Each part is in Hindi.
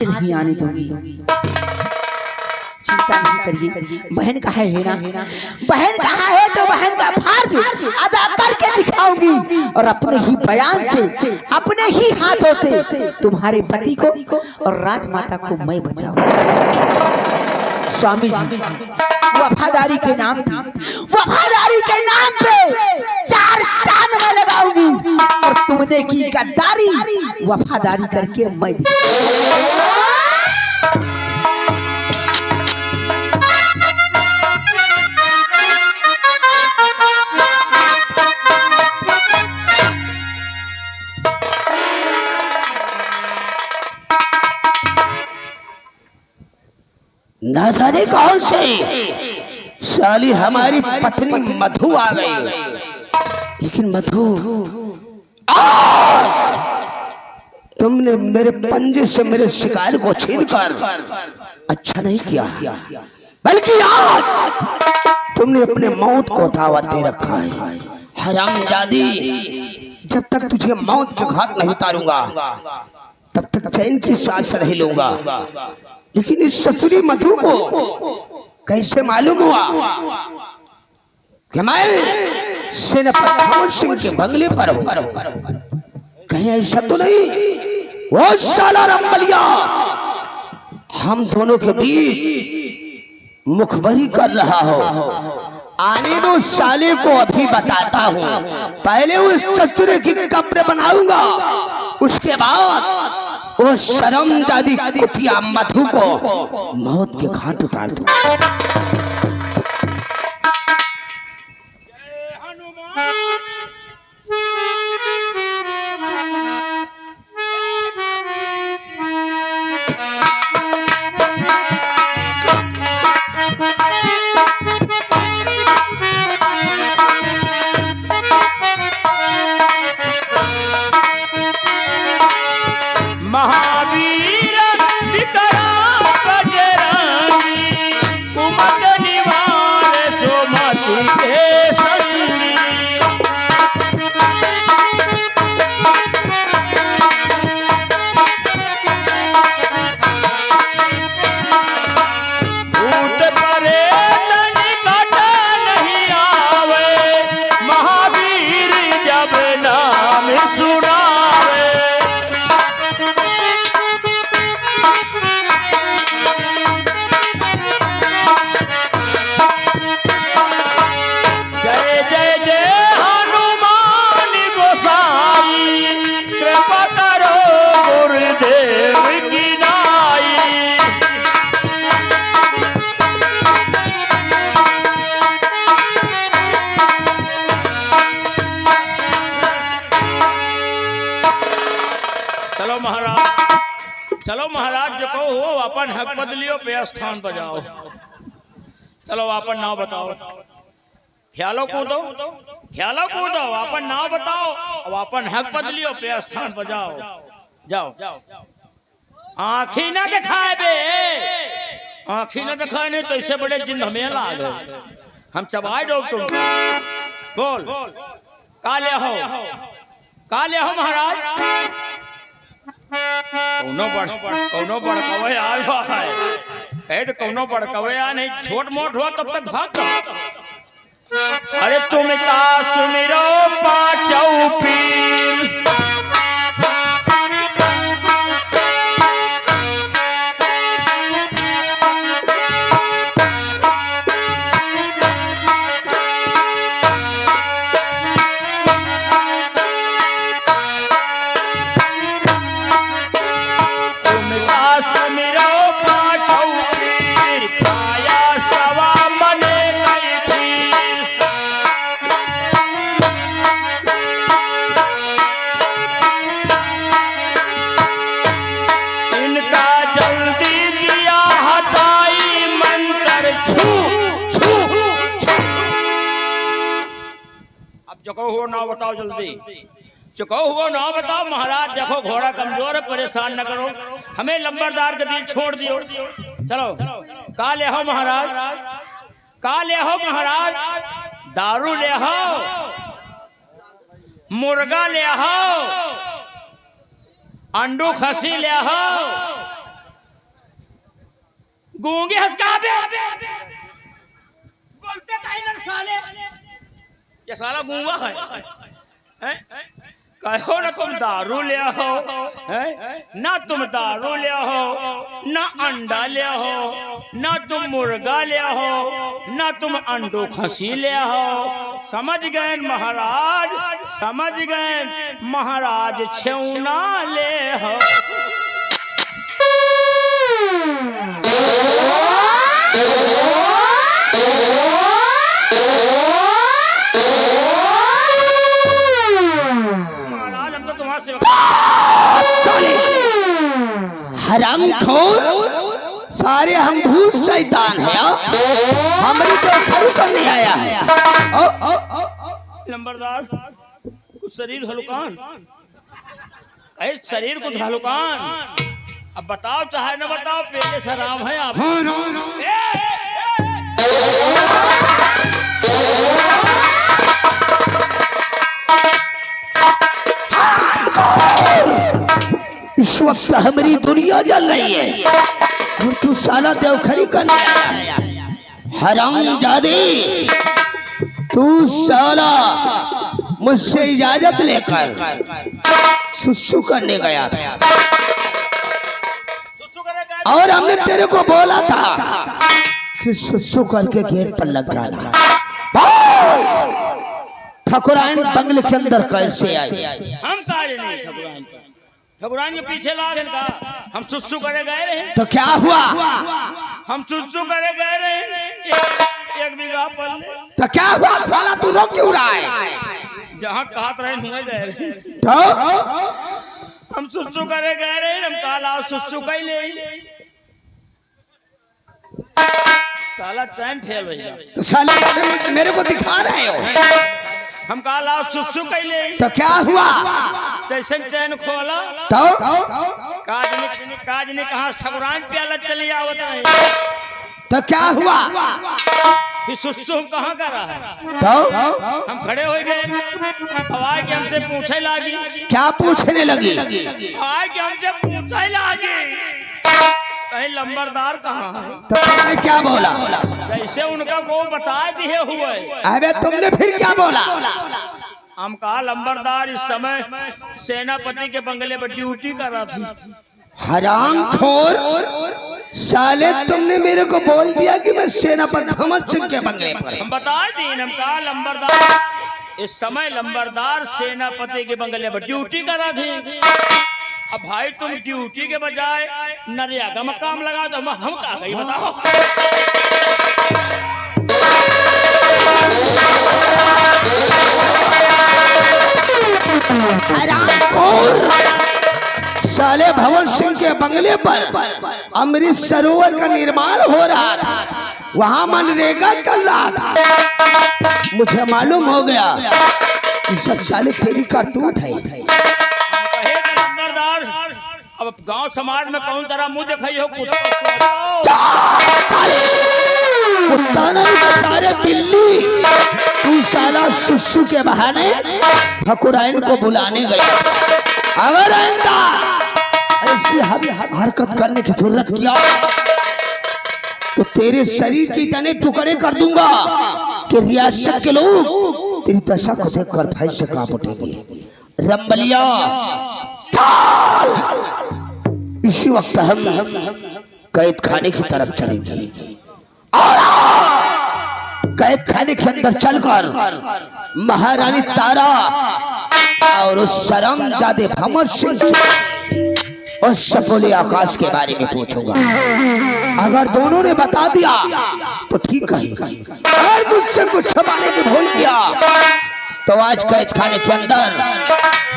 नहीं आने दूंगी। चिंता नहीं करिए, बहन कहा है ना, बहन कहा है तो बहन का फर्ज अदा करके दिखाऊंगी और अपने ही बयान से, अपने ही हाथों से तुम्हारे पति को और राजमाता को मैं बचाऊंगा। स्वामी जी, वफादारी के नाम पे, वफादारी के नाम पे 4 चांद में लगाऊंगी और तुमने की गद्दारी वफादारी करके मैं ना जाने कौन से साली हमारी पत्नी मधु आ गई, लेकिन मधु तुमने मेरे पंजे से मेरे शिकार को छीनकर अच्छा नहीं किया, बल्कि आज तुमने अपने मौत को दावत दे रखा है। हरामजादी, जब तक तुझे मौत के घाट नहीं उतारूंगा तब तक चैन की सांस नहीं लूंगा। लेकिन इस ससुरी मधु को कैसे मालूम हुआ कि मैं सेनापति सिंह के बंगले पर हूं? कहीं ऐसा तो नहीं वो साला रंबलिया हम दोनों के बीच मुखबरी कर रहा हो? आने दो साले को, अभी बताता हूं। पहले उस चतुरे की कब्र बनाऊंगा, उसके बाद वो शर्मजादी कुतिया मधु को मौत के घाट उतार दूं। महावीर विक्रम बजरंगी कुमत निवार सुमति के संगी। भूत प्रेत निकट नहीं आवे, महावीर जब नाम सुनावे। चलो महाराज, जो कहो हो अपन हक बदलियो पे स्थान बजाओ। चलो अपन नाव बताओ, ख्यालो कूदो, ख्यालो कूदो, अपन नाव बताओ, अब अपन हक बदलियो पे स्थान बजाओ। जाओ, आँखी ना दिखाए बे, आँखी ना दिखाए, नहीं तो इससे बड़े जिन हमें लाग हम चबाए दो तुम। बोल काले हो, काले हो महाराज? कौनो बड़ कवे आए भाई, कहे तो कौनो बड़ कवे आ नहीं, छोट मोट हुआ तब तक भाग जाओ। अरे तुम का सुमिरो पाचौ पीर, चुको हुआ ना बताओ जल्दी, चुको हुआ ना बताओ महाराज। देखो घोड़ा कमजोर है, परेशान न करो, हमें लंबरदार के दिल छोड़ दियो। चलो काले हो महाराज, काले हो महाराज? दारू ले आओ, मुर्गा ले आओ, अंडू खसी ले आओ, गूंगे हंसका पे बोलते कहीं ना साले, ये साला गूंगा है, हैं? कहो ना तुम दारू ले हो, ना तुम दारू ले हो, ना अंडा ले हो, ना तुम मुर्गा ले हो, ना तुम अंडो खसी ले हो। समझ गए महाराज, समझ गए महाराज, छेउना ले हो। हरामखोर, सारे हम भूत शैतान है, हमारी तो खरू करने आया है। नंबरदार कुछ शरीर हलुकान, अरे शरीर कुछ हलुकान, अब बताओ चाहे न बताओ, पहले सलाम है आप। इस वक्त हमारी दुनिया जल रही है और तू साला देवखरी करने आया। हरामजादे, तू साला मुझसे इजाजत लेकर सुसु करने गया था और हमने तेरे को बोला था कि सुसु करके गेट पर लग जाना। ठाकुराइन बंगले के अंदर कैसे आई? हम काले नहीं ठाकुराइन, ठाकुराइन के पीछे लाग इनका, हम सुसु करे गए रहे। तो क्या हुआ? हम सुसु करे गए रहे एक बीघा पर। तो क्या हुआ साला, तू रो क्यों रहा है? जहाँ कहत रहे हुए गए रहे, तो हम सुसु करे गए रहे, हम काला सुसु कई ले साला चैन फेल भैया। तो साला मेरे को दिखा रहे हो? हम काला सुसु कई ले। तो क्या हुआ? जैसे चैन खोला तो काज ने कहा ठाकुराइन प्याला चली आवत नहीं। तो क्या हुआ? फिर सुसु कहाँ कर रहा है? तो हम खड़े हो गए, आवाज के हमसे पूछे लागी। क्या पूछने लगी? आवाज के हमसे पूछे लागी कहीं लंबरदार कहाँ है? तो तुमने क्या बोला? जैसे उनका वो बता दिए हुए। अबे तुमने फिर क्या बोला? हम कहा लंबरदार इस समय सेनापति के बंगले पर ड्यूटी कर रहा थी। हरामखोर साले, तुमने मेरे को बोल दिया कि मैं सेनापति भमर सिंह के बंगले पर। हम बता दी, हम कहा लंबरदार इस समय लंबरदार सेनापति के बंगले पर ड्यूटी कर रहा थी। अब भाई तुम ड्यूटी के बजाय नरिया का मकाम लगा दो, हम कहा गई बताओ। साले भवन सिंह के बंगले पर अमृत सरोवर का निर्माण हो रहा था, वहां मनरेगा चल रहा था। मुझे मालूम हो गया कि सब साले तेरी करतूत है। अब गांव समाज में कौन तरह मुंह दिखाई हो? कुत्ता नहीं बेचारे बिल्ली, तू साला सुसु के बहाने ठाकुराइन को बुलाने गया। अगर आइंदा ऐसी हरकत करने की जरूरत किया तो तेरे शरीर के इतने टुकड़े कर दूंगा कि रियासत के लोग तेरी दशा को देखकर भय से कांप उठेंगे। रंबलिया इसी वक्त हम कैद खाने की तरफ चलेंगे और कैद खाने के अंदर चलकर महारानी तारा और उस शर्मजादे भमर सिंह और सपोले आकाश के बारे में पूछूंगा। अगर दोनों ने बता दिया तो ठीक है, अगर मुझसे कुछ छुपाने की भूल किया तो आज कैद खाने के अंदर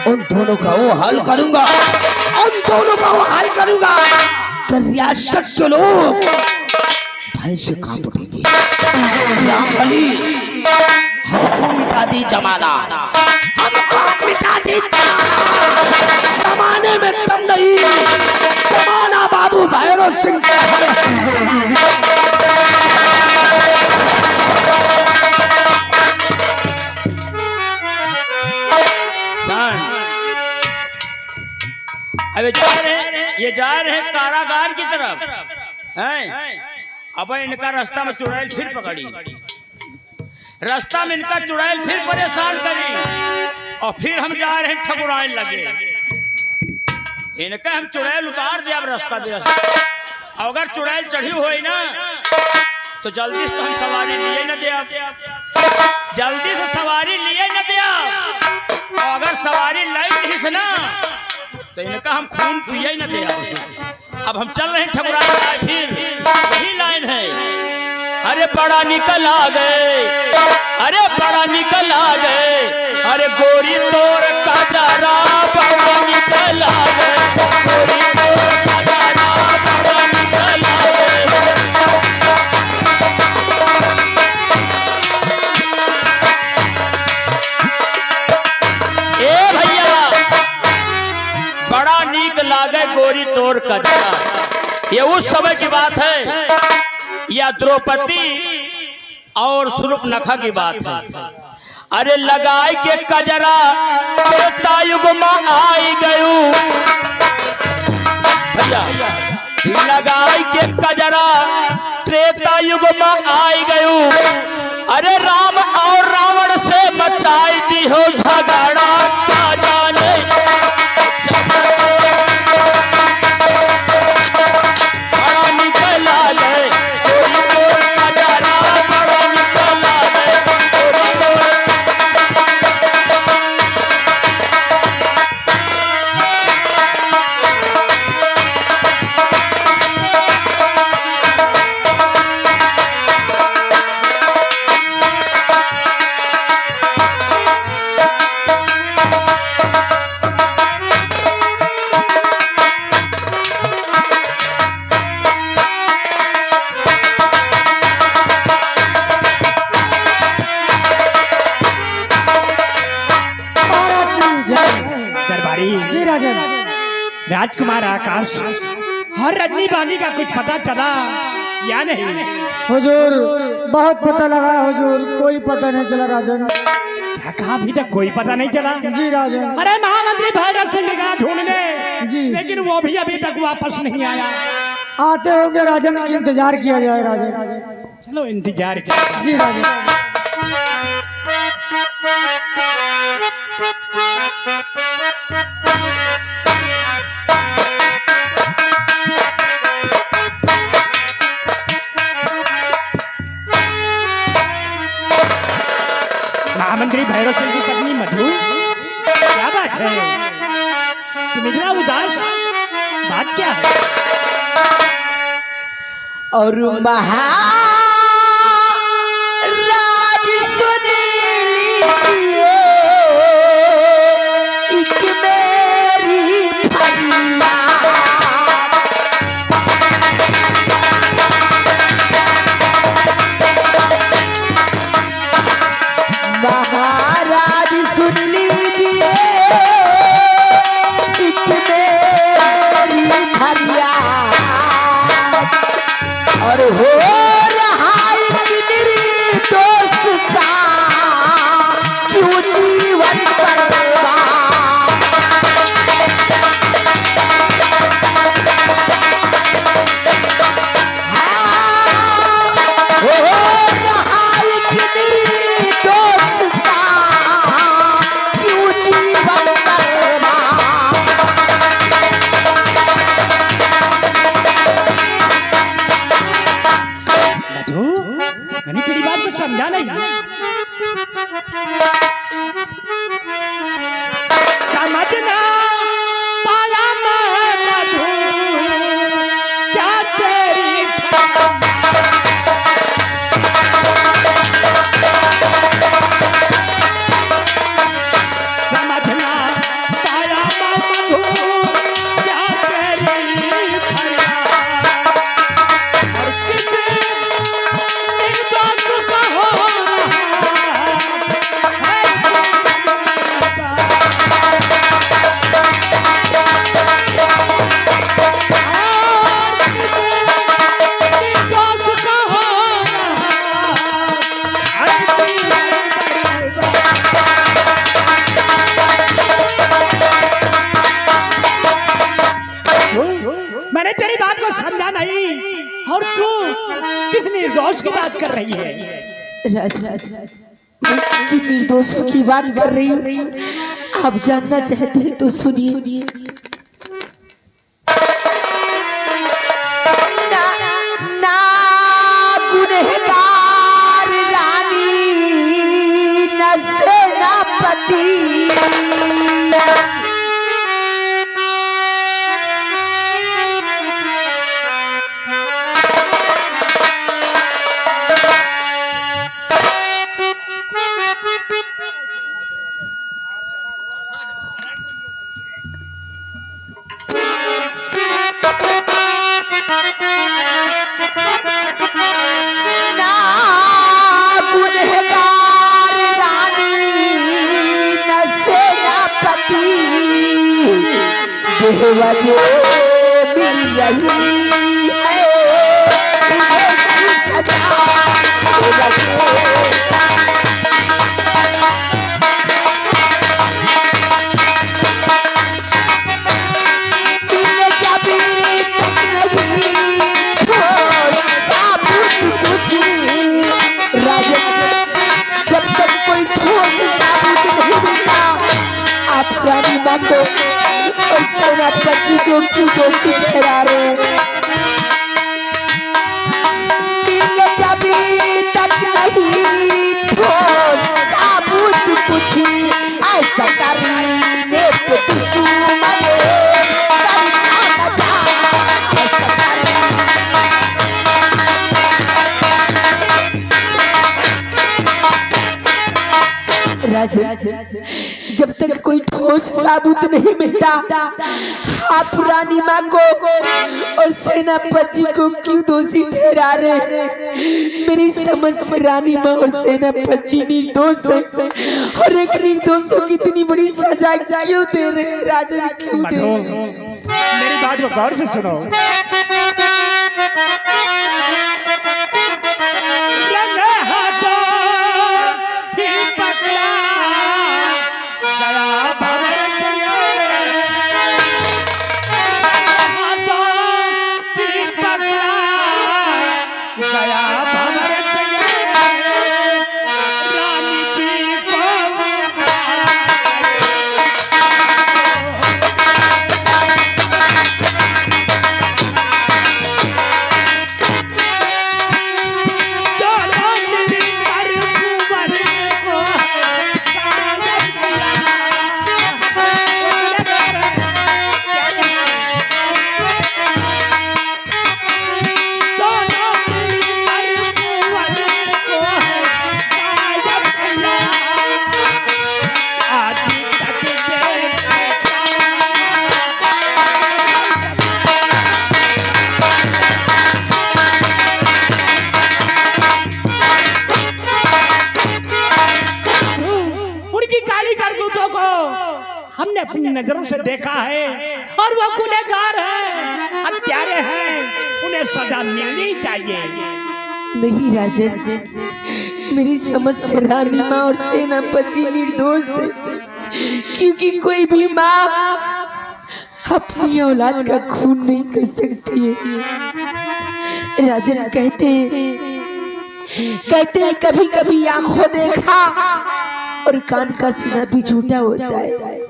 उन दोनों का वो हाल करूंगा, उन दोनों का वो हाल करूंगा कि रियासत के लोग भय से कांप उठेंगे। रामबली हमको मिटा दी जमाना, हमको मिटा दी जमाने में तुम नहीं, जमाना बाबू भैरव सिंह का है। अब ये जा रहे हैं कारागार की तरफ हैं। अब इनका रास्ता में चुड़ैल फिर पकड़ी, रास्ता में इनका चुड़ैल फिर परेशान करी और फिर हम जा रहे हैं ठकुराइन लगे। इनका हम चुड़ैल उतार दे अब रास्ता भी रास्ता। अगर चुड़ैल चढ़ी हुई ना तो जल्दी से तो हम सवारी लिए न दिया, जल्दी से सवारी लिए न दिया। और अगर सवारी लाई से ना तो इनका हम खून पिए न दिया। अब हम चल रहे हैं ठकुराइन, फिर वही लाइन है। अरे बड़ा निकल आ गए, अरे बड़ा निकल आ गए, अरे गोरी तोर कजरा बड़ा निकल आ गए, गोरी तोर कजरा बड़ा निकल आ गए। ए भैया बड़ा नीक लागे गोरी तोर कजरा, ये उस समय की बात है या द्रौपदी और सूर्पनखा की बात है। अरे लगाई के कजरा त्रेता युग में आई गयू भैया, लगाई के कजरा त्रेता युग में आई गयू। अरे राम और रावण से मचाई दी हो झगड़ा, क्या जाने बड़ा निकल आ गए, गोरी तोर कजरा बड़ा निकल आ गए, गोरी तोर। जी राजन। राजकुमार आकाश और रजनी बानी का कुछ पता चला या नहीं? हुजूर बहुत पता लगा हुजूर, कोई पता नहीं चला राजन। क्या कहा? अभी तक कोई पता नहीं चला? जी राजन। अरे महामंत्री भैरव सिंह ने कहा ढूंढने जी, लेकिन वो भी अभी तक वापस नहीं आया। आते होंगे राजन, इंतजार किया जाए राजन। चलो इंतजार किया। जी राजन। महामंत्री भैरव सिंह की पत्नी मधु, क्या बात है? तुम इतना उदास, बात क्या है? और महाराज सुन लीजिए एक मेरी फरियाद। महाराज सुन लीजिए एक मेरी फरियाद, और हो रहा एक निर्दोष का क्यों जीवन बर्बाद। हो रहा एक निर्दोष का क्यों जीवन बर्बाद। मधु, मैंने तेरी बात को समझा नहीं। समझना पाया मैं मधु, क्या तेरी समझना पाया मैं मधु, क्या तेरी फरियाद। और किसी निर्दोष का हो रहा और तू किस निर्दोष की बात कर रही है? राज मैं किन निर्दोषों की बात कर रही हूँ आप जानना चाहते हैं तो सुनिए। ना ना गुनहगार रानी न सेनापति वजह मिल रही है सजा जब तक कोई ठोस साबुत नहीं मिलता आप रानी माँ को और सेनापति को क्यों दोषी ठहरा रहे हैं? जब तक नहीं ठोस साबुत कुछ ऐसा करने पे दुश्मन करना बचा ऐसा राजन जब तक कोई ठोस साबुत नहीं मिलता आप रानी माँ को और सेनापति को क्यों दोषी ठहरा रहे हैं? मेरी समझ से रानी माँ और सेनापति निर्दोष है और एक निर्दोषों की इतनी बड़ी सजा क्यों दे रहे हैं? राजन क्यों दे रहे हैं? मेरी बात को गौर से सुनो। हमने अपनी नजरों से देखा है और वो गुनहगार है, हत्यारे हैं, उन्हें सजा मिलनी चाहिए। नहीं राजन मेरी समझ से रानी माँ और सेनापति निर्दोष है क्योंकि कोई भी माँ अपनी औलाद का खून नहीं कर सकती है। राजन कहते हैं कभी कभी आंखों देखा और कान का सुना भी झूठा होता है।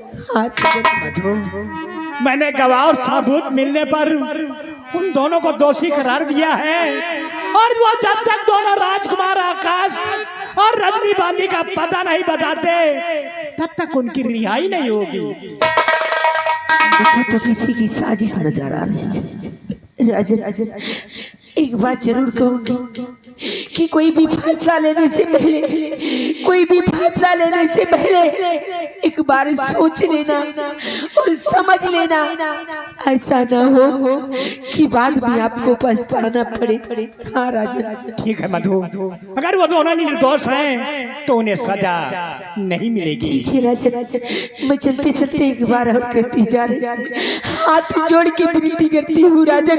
मैंने गवाह और सबूत मिलने पर उन दोनों को दोषी करार दिया है और वो जब तक दोनों राजकुमार आकाश और रजनी बांधी का पता नहीं बताते तब तक उनकी रिहाई नहीं होगी। मुझे तो किसी की साजिश नजर आ रही है। राजन एक बात जरूर कहूंगी कि कोई भी फैसला लेने से पहले एक बार सोच लेना और समझ लेना, ऐसा ना हो कि बाद में आपको पछताना पड़े। हाँ राजन ठीक है मधु, अगर वो दोनों निर्दोष हैं तो उन्हें सजा नहीं मिलेगी। ठीक है राजन, मैं चलते चलते एक बार और कहती जा रही, हाथ जोड़ के विनती करती हूँ राजन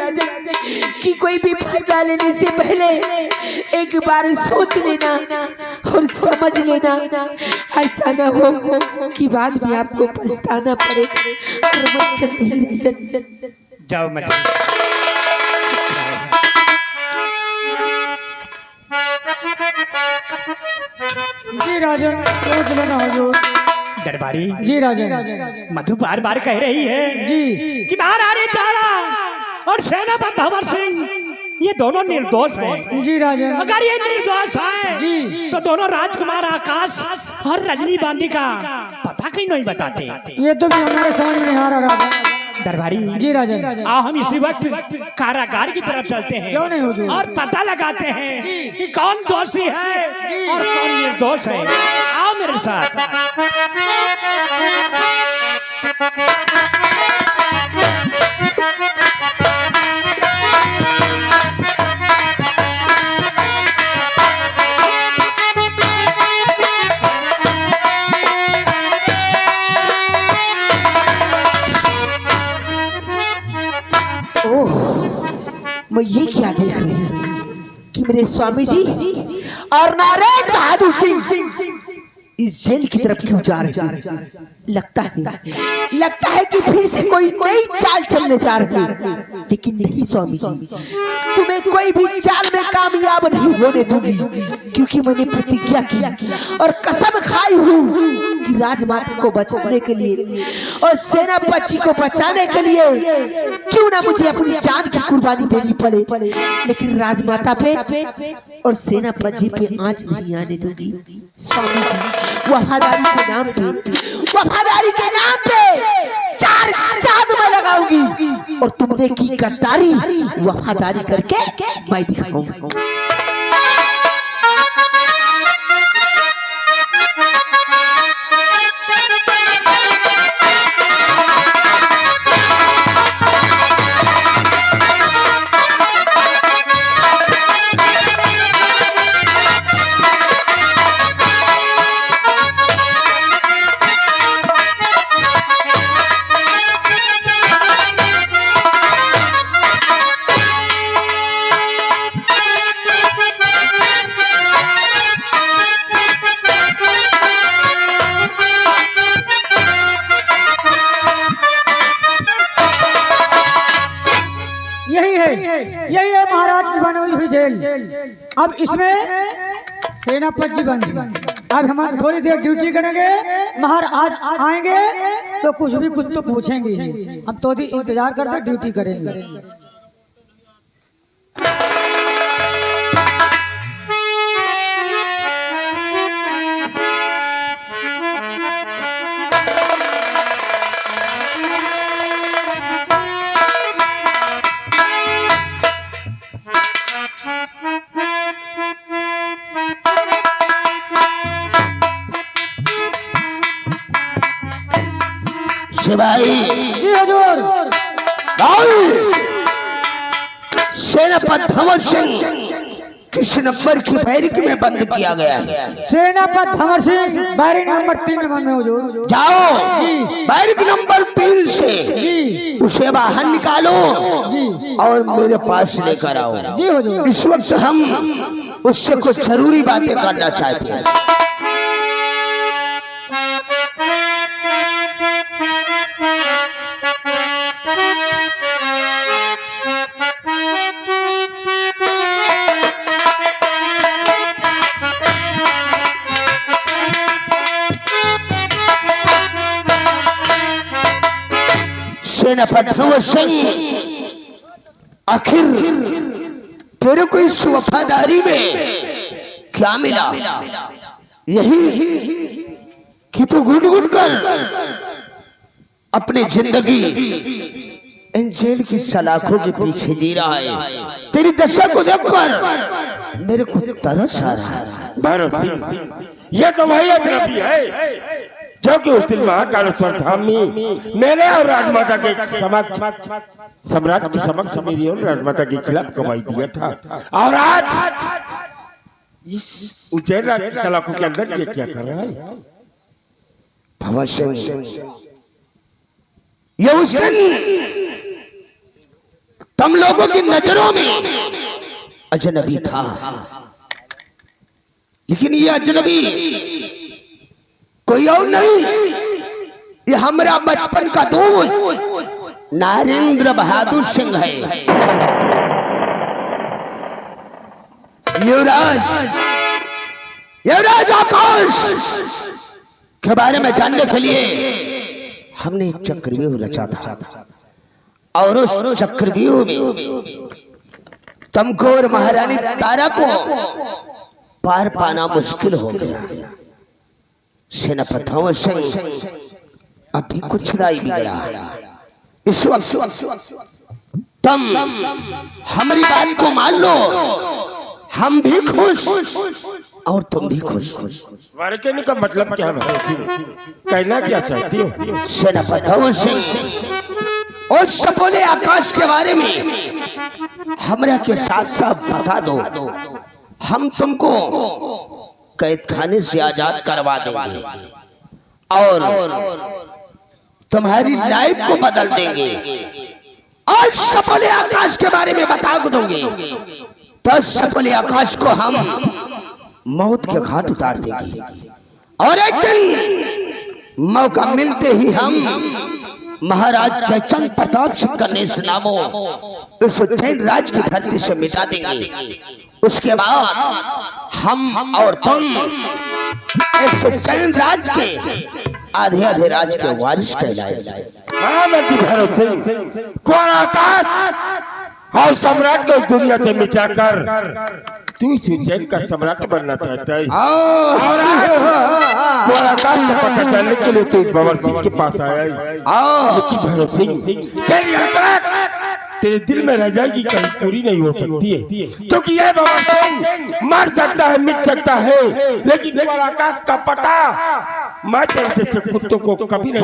कि कोई भी फैसला लेने से पहले एक बार सोच लेना और समझ लेना, ऐसा ना हो कि बाद में आपको पछताना पड़े। और मैं चलती राजन। जाओ मत। राजन पूछ लेना हुजूर। दरबारी जी राजन। मधु बार बार कह रही है जी कि महारानी तारा और सेनापति भंवर सिंह ये दोनों निर्दोष हैं। जी राजन। अगर ये निर्दोष हैं जी तो दोनों राजकुमार आकाश और रजनी बांदी का पता क्यों नहीं बताते? ये तो भी हमारे समझ में नहीं आ रहा राजा। दरबारी जी राजन। आओ हम इसी वक्त कारागार की तरफ चलते हैं। क्यों नहीं हुजूर? और पता लगाते हैं कि कौन दोषी है और कौन निर्दोष है। आओ मेरे साथ। ओह, मैं ये क्या देख रही हूँ कि मेरे स्वामी जी और नारायण बहादुर सिंह इस जेल की तरफ क्यों जा रहे हैं? लगता है कि फिर से कोई नई चाल चलने जा रही है। लेकिन नहीं स्वामी जी, तुम्हें कोई भी चाल में कामयाब नहीं होने दूंगी, क्योंकि मैंने प्रतिज्ञा की और कसम खाई हूँ कि राजमाता को बचाने के लिए और सेनापति को बचाने के लिए क्यों ना मुझे अपनी जान की कुर्बानी देनी पड़े, लेकिन राजमाता पे और सेनापति पे आंच नहीं आने दूंगी। स्वामी जी, वफादारी के नाम पे 4 चांद मैं लगाऊंगी और तुमने की गद्दारी वफादारी करके मैं दिखाऊंगा। यही है महाराज की बनी हुई जेल। अब इसमें सेनापति जी बंद। अब हम थोड़ी देर ड्यूटी करेंगे, महाराज आएंगे तो कुछ तो पूछेंगे। हम तो इंतजार करते ड्यूटी करेंगे। सिपाही जी हुजूर। सेनापति भंवर सिंह किस नंबर की बैरिक में बंद किया गया है? सेनापति भंवर सिंह बैरिक नंबर 3 में बंद है हुजूर। जाओ बैरिक नंबर 3 से जी उसे बाहर निकालो जी और मेरे पास लेकर आओ। जी हुजूर। इस वक्त हम उससे कुछ जरूरी बातें करना चाहते हैं। सेनापति भंवर सिंह, आखिर तेरे को इस वफादारी में क्या मिला? यही कि तू घुट घुट कर अपनी जिंदगी इन जेल की सलाखों के पीछे जी रहा है। तेरी दशा को देखकर मेरे को तरस आ रहा है। भंवर सिंह, यह तो वही अजनबी है जो कि उस दिन महाकालेश्वर धाम में मेरे और राजमाता के समक्ष, सम्राट के समक्ष मेरी और राजमाता के खिलाफ गवाही दिया था। और आज इस उज्जैन की सलाखों के अंदर ये क्या कर रहा है? भंवर सिंह, ये उस दिन तुम लोगों की नजरों में अजनबी था, लेकिन ये अजनबी कोई और नहीं, ये हमारा बचपन का दोस्त नरेंद्र बहादुर सिंह है। युवराज, युवराज आकाश के बारे में जानने के लिए हमने एक चक्रव्यूह रचा था और उस चक्रव्यूह में तुमको और महारानी तारा को पार पाना मुश्किल हो गया। सेनापति सिंह अभी कुछ नहीं बिगड़ा। इस वक्त तुम हमारी बात को मान लो, हम भी खुश और तुम भी खुश। तुम्हारे कहने का मतलब क्या है? कहना क्या चाहती हो? सेनापति सिंह उस सपोले आकाश के बारे में हमरा के साथ साथ बता दो, हम तुमको कैद खाने से आजाद करवा देंगे और तुम्हारी लाइफ को बदल देंगे। आज सपोले आकाश के बारे में बता दूंगे तो सपोले आकाश को हम मौत के घाट उतार देंगे और एक दिन मौका मिलते ही हम महाराज जयचंद प्रताप सिंह का नेस नामो इस उज्जैन राज की धरती से मिटा देंगे। उसके बाद हम और तुम इस उज्जैन राज के आधे आधे राज के वारिस कहलाएंगे। महामंत्री भैरव सिंह कौन आकाश और सम्राट को दुनिया से मिटाकर तू इस उज्जैन का सम्राट बनना चाहता है। कौन आकाश का पता चलने के लिए तू बाबर सिंह के पास आया है। लेकिन भैरव सिंह तेरी यात्रा तेरे दिल में रह जाएगी, कहीं पूरी नहीं हो सकती है, क्योंकि यह बाबर सिंह मर सकता है, मिट सकता है, लेकिन कौन आकाश का पता मैं तेरे जैसे कुत्तों को कभी नहीं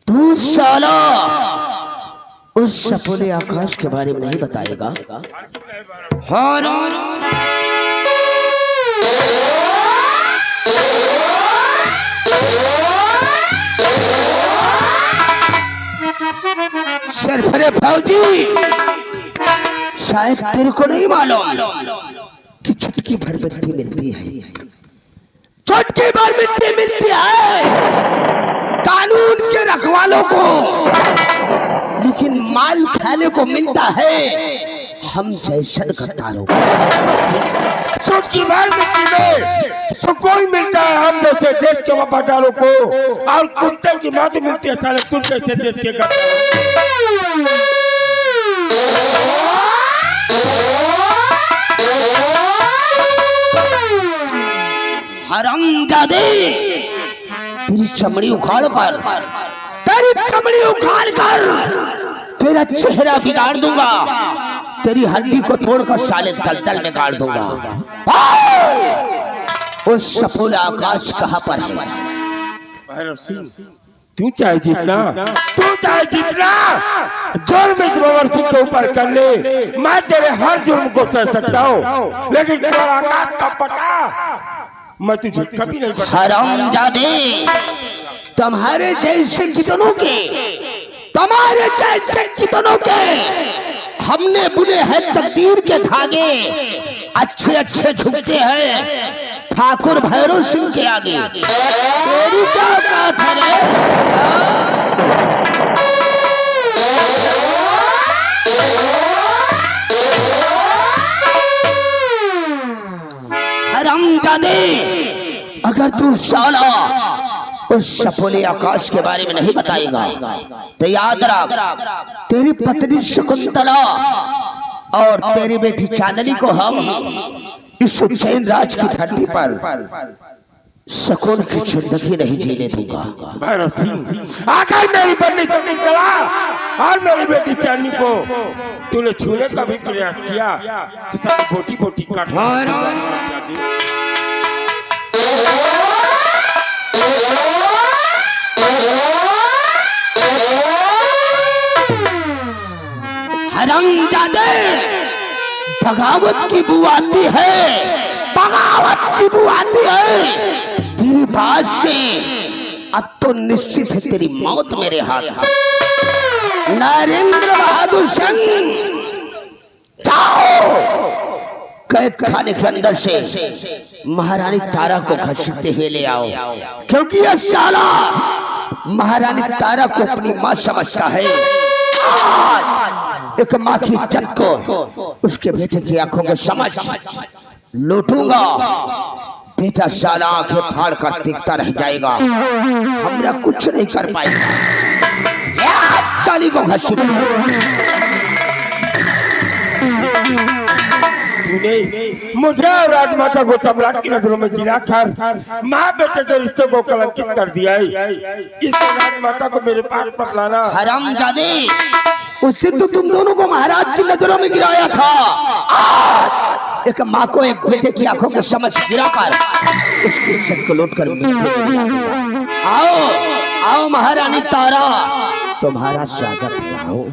तू साला उस सपोले आकाश के बारे में नहीं बताएगा। सरफरे फौजी, शायद तेरे को नहीं मालूम कि चुटकी भर मिट्टी मिलती है, चुटकी भर मिट्टी मिलती है कानून के रखवालों को, लेकिन माल खाने को मिलता है हम जैसन गद्दारों को। चुटकी भर मिट्टी में सुकून मिलता है हम जैसे देश के वफादारों को, और कुत्ते की मौत मिलती है साले तुम जैसे देश के गद्दारों को। हरामजादे, तेरी चमड़ी उखाड़ कर, तेरी चमड़ी उखाड़ कर तेरा चेहरा बिगाड़ दूंगा, तेरी हड्डी को तोड़कर साले दलदल में गाड़ दूंगा। उस सफोला आकाश कहाँ पर है? भैरव सिंह, तू चाहे जितना जुर्म इस बाबर सिंह के ऊपर कर ले, मैं तेरे हर जुर्म को सह सकता हूँ, लेकिन आकाश का पता मैं तुझे कभी नहीं बता। हरामजादे, तुम्हारे जैसे कितनों के हमने बुने हैं तकदीर के धागे, अच्छे अच्छे झुकते हैं ठाकुर भैरव सिंह के आगे। तेरी क्या बात है रे? हरामजादे, अगर तू साला उस सफोले आकाश के बारे में नहीं बताएगा तो याद रख, तेरी पत्नी शकुंतला और तेरी बेटी चांदनी को हम इस उज्जैन राज की धरती पर सुकून की जिंदगी नहीं जीने दूंगा। भैरव सिंह, आकर मेरी पत्नी शकुंतला और मेरी बेटी चांदनी को तूने छूने का भी प्रयास किया तो सब बोटी बोटी काट हरामजादे, बगावत की बू आती है, बगावत की बू आती है तेरी बात से। अब तो निश्चित है तेरी मौत मेरे हाथ में। नरेंद्र बहादुर सिंह, जाओ कैद खाने के अंदर से महारानी तारा को घसीटते हुए ले आओ, क्योंकि यह साला महारानी तारा को अपनी माँ समझता है। आज एक माँ की इज्जत को उसके बेटे की आंखों को समझ लूटूंगा। बेटा साला आंखें फाड़ कर देखता रह जाएगा, हमरा कुछ नहीं कर पाएगा। चाली को घसीट मुझे और राजमाता को सम्राट की नजरों में गिराकर माँ बेटे के रिश्ते को कलंकित कर दिया है। इस राजमाता को मेरे पास पकड़ाना। हरामजादे, उस दिन तो तुम दोनों को महाराज की नजरों में गिराया था। आज एक माँ को एक बेटे की आंखों के समझ गिराकर उसकी इज्जत को लूट कर आओ आओ महारानी तारा, तुम्हारा स्वागत है। आओ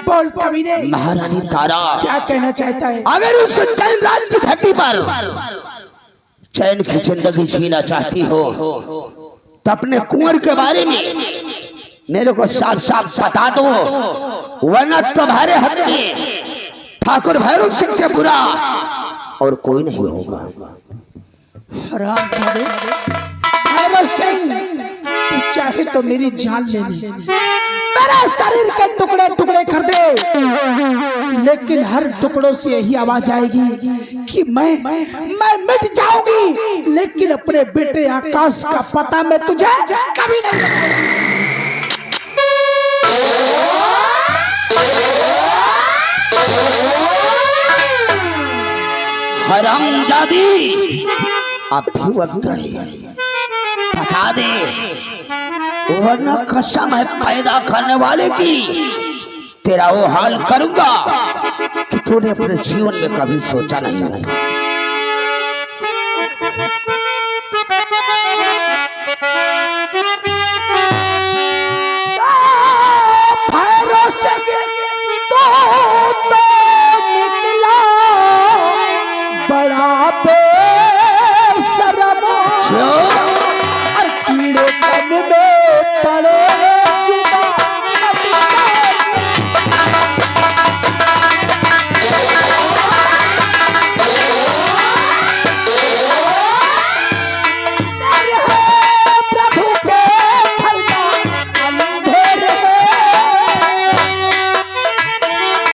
बोल कमीने, महारानी तारा क्या कहना चाहता है? अगर उस चैन राज की धरती पर चैन की जिंदगी जीना चाहती हो तो अपने कुंवर के बारे में मेरे को साफ साफ बता दो, वरना तुम्हारे हक में ठाकुर भैरव सिंह से बुरा और कोई नहीं होगा। हरामजादे, भैरव सिंह, तू चाहे तो मेरी जान ले ले, मेरे शरीर के टुकड़े टुकड़े कर दे, लेकिन हर टुकड़ों से यही आवाज आएगी कि मैं मिट जाऊंगी, लेकिन अपने बेटे आकाश का पता मैं तुझे कभी नहीं बताऊंगी। हरामजादी, अब भी वक्त है, बता दे, वरना कसम है पैदा करने वाले की तेरा वो हाल करूंगा कि तूने अपने जीवन में कभी सोचा नहीं होगा।